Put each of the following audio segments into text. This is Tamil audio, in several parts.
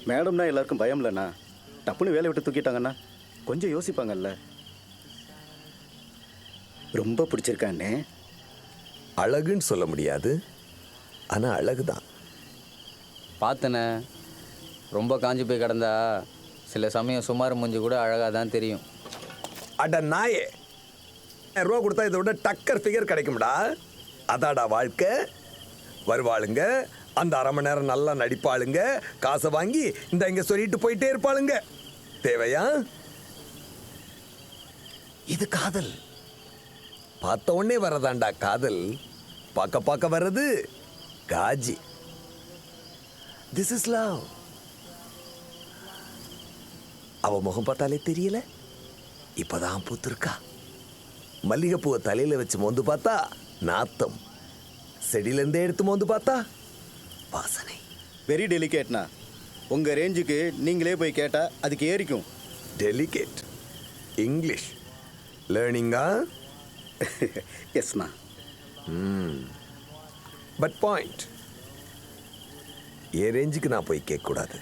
மேடம்னா எல்லாருக்கும் பயம் இல்லைண்ணா. டப்புன்னு வேலையை விட்டு தூக்கிட்டாங்கண்ணா கொஞ்சம் யோசிப்பாங்கல்ல. ரொம்ப பிடிச்சிருக்காண்ணே. அழகுன்னு சொல்ல முடியாது, ஆனால் அழகு தான். பார்த்தனே, ரொம்ப காஞ்சி போய் கிடந்தா சில சமயம் சுமார் மூஞ்சி கூட அழகாக தான் தெரியும். அட நாயே, ரூபா கொடுத்தா இதை விட டக்கர் ஃபிகர் கிடைக்கும்டா. அதாடா வாழ்க்கை. வருவாளுங்க, அந்த அரை மணி நேரம் நல்லா நடிப்பாளுங்க, காசை வாங்கி இந்த இங்கே சொல்லிட்டு போயிட்டே இருப்பாளுங்க. தேவையா? இது காதல். பார்த்த உடனே வரதாண்டா காதல். பார்க்க பார்க்க வர்றது காஜி. This is love. அவ முகம் பார்த்தாலே தெரியல, இப்பதான் பூத்திருக்கா. மல்லிகைப்பூவை தலையில வச்சு மோந்து பார்த்தா நாத்தம், செடியிலேருந்தே எடுத்து மோந்து பார்த்தா வாசனை. வெரி டெலிகேட்ண்ணா. உங்கள் ரேஞ்சுக்கு நீங்களே போய் கேட்டால் அதுக்கு ஏறிக்கும். டெலிகேட் இங்கிலீஷ் லேர்னிங்கா? எஸ்ண்ணா. பட் பாயிண்ட், என் ரேஞ்சுக்கு நான் போய் கேட்கக்கூடாது.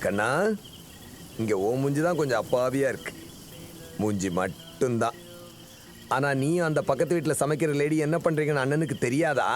கண்ணா, இங்கே ஓ மூஞ்சி தான் கொஞ்சம் அப்பாவியாக இருக்கு. மூஞ்சி மட்டும்தான். ஆனால் நீ அந்த பக்கத்து வீட்டில் சமைக்கிற லேடி என்ன பண்ணுறீங்கன்னு அண்ணனுக்கு தெரியாதா?